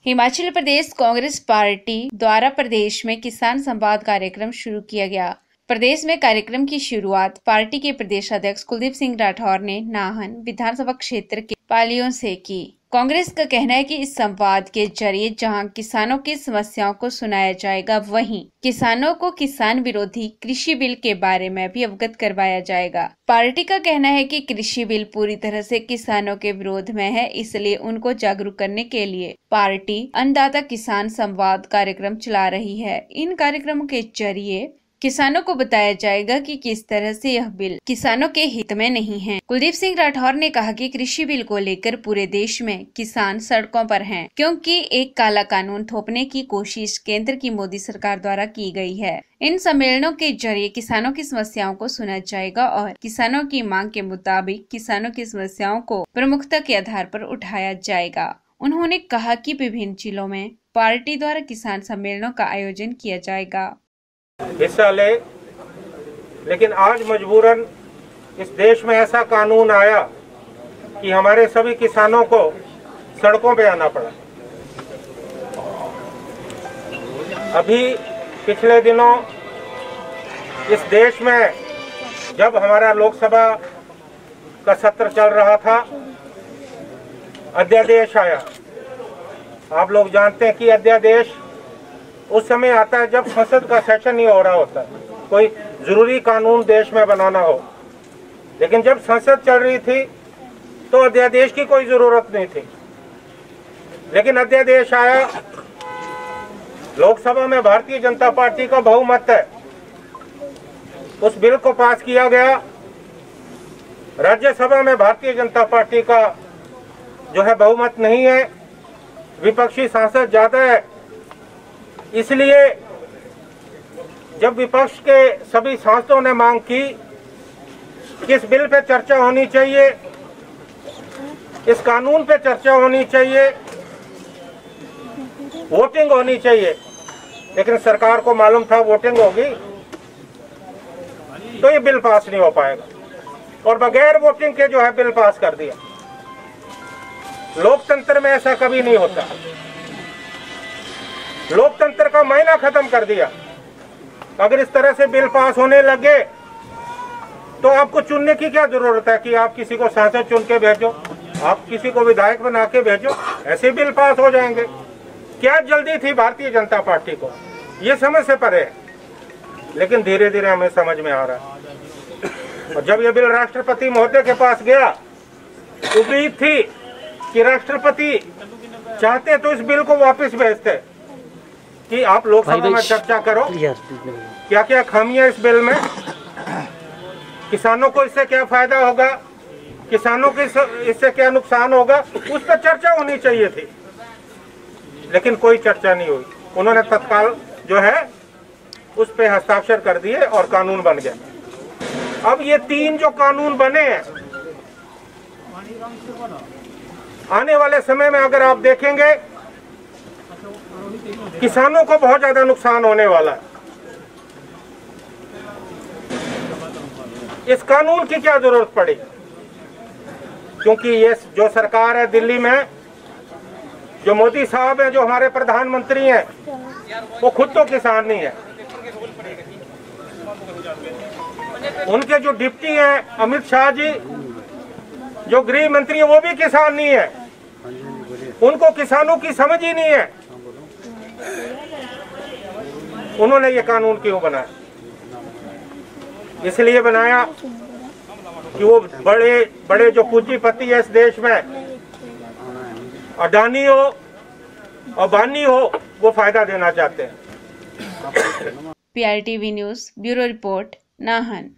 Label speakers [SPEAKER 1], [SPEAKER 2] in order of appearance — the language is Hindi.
[SPEAKER 1] हिमाचल प्रदेश कांग्रेस पार्टी द्वारा प्रदेश में किसान संवाद कार्यक्रम शुरू किया गया। प्रदेश में कार्यक्रम की शुरुआत पार्टी के प्रदेश अध्यक्ष कुलदीप सिंह राठौर ने नाहन विधानसभा क्षेत्र के पालियों से की। कांग्रेस का कहना है कि इस संवाद के जरिए जहां किसानों की समस्याओं को सुनाया जाएगा, वहीं किसानों को किसान विरोधी कृषि बिल के बारे में भी अवगत करवाया जाएगा। पार्टी का कहना है कि कृषि बिल पूरी तरह से किसानों के विरोध में है, इसलिए उनको जागरूक करने के लिए पार्टी अन्नदाता किसान संवाद कार्यक्रम चला रही है। इन कार्यक्रमों के जरिए किसानों को बताया जाएगा कि किस तरह से यह बिल किसानों के हित में नहीं है। कुलदीप सिंह राठौर ने कहा कि कृषि बिल को लेकर पूरे देश में किसान सड़कों पर हैं, क्योंकि एक काला कानून थोपने की कोशिश केंद्र की मोदी सरकार द्वारा की गई है। इन सम्मेलनों के जरिए किसानों की समस्याओं को सुना जाएगा और किसानों की मांग के मुताबिक किसानों की समस्याओं को प्रमुखता के आधार पर उठाया जाएगा। उन्होंने कहा कि विभिन्न जिलों में पार्टी द्वारा किसान सम्मेलनों का आयोजन किया जाएगा।
[SPEAKER 2] हिस्सा ले, लेकिन आज मजबूरन इस देश में ऐसा कानून आया कि हमारे सभी किसानों को सड़कों पे आना पड़ा। अभी पिछले दिनों इस देश में जब हमारा लोकसभा का सत्र चल रहा था, अध्यादेश आया। आप लोग जानते हैं कि अध्यादेश उस समय आता है जब संसद का सेशन ही हो रहा होता है, कोई जरूरी कानून देश में बनाना हो। लेकिन जब संसद चल रही थी तो अध्यादेश की कोई जरूरत नहीं थी। लेकिन अध्यादेश आया, लोकसभा में भारतीय जनता पार्टी का बहुमत है, उस बिल को पास किया गया। राज्यसभा में भारतीय जनता पार्टी का जो है बहुमत नहीं है, विपक्षी सांसद ज्यादा है। इसलिए जब विपक्ष के सभी सांसदों ने मांग की कि इस बिल पे चर्चा होनी चाहिए, इस कानून पे चर्चा होनी चाहिए, वोटिंग होनी चाहिए, लेकिन सरकार को मालूम था वोटिंग होगी तो ये बिल पास नहीं हो पाएगा और बगैर वोटिंग के जो है बिल पास कर दिया। लोकतंत्र में ऐसा कभी नहीं होता। लोकतंत्र का मायना खत्म कर दिया। अगर इस तरह से बिल पास होने लगे तो आपको चुनने की क्या जरूरत है कि आप किसी को सांसद चुन के भेजो, आप किसी को विधायक बना के भेजो, ऐसे बिल पास हो जाएंगे। क्या जल्दी थी भारतीय जनता पार्टी को, ये समझ से परे है। लेकिन धीरे धीरे हमें समझ में आ रहा है। और जब ये बिल राष्ट्रपति महोदय के पास गया, उम्मीद थी कि राष्ट्रपति चाहते तो इस बिल को वापस भेजते कि आप लोकसभा में चर्चा करो क्या क्या खामियां इस बिल में, किसानों को इससे क्या फायदा होगा, किसानों को इससे क्या नुकसान होगा, उस पर चर्चा होनी चाहिए थी। लेकिन कोई चर्चा नहीं हुई। उन्होंने तत्काल जो है उस पे हस्ताक्षर कर दिए और कानून बन गया। अब ये 3 जो कानून बने हैं, आने वाले समय में अगर आप देखेंगे किसानों को बहुत ज्यादा नुकसान होने वाला है। इस कानून की क्या जरूरत पड़ी, क्योंकि ये जो सरकार है दिल्ली में, जो मोदी साहब हैं, जो हमारे प्रधानमंत्री हैं, वो खुद तो किसान नहीं है। उनके जो डिप्टी हैं अमित शाह जी, जो गृह मंत्री है, वो भी किसान नहीं है। उनको किसानों की समझ ही नहीं है। उन्होंने ये कानून क्यों बनाया? इसलिए बनाया कि वो बड़े बड़े जो पूंजीपति है इस देश में, अडानी हो अंबानी हो, वो फायदा देना चाहते हैं।
[SPEAKER 1] PRTV news bureau report, Nahan.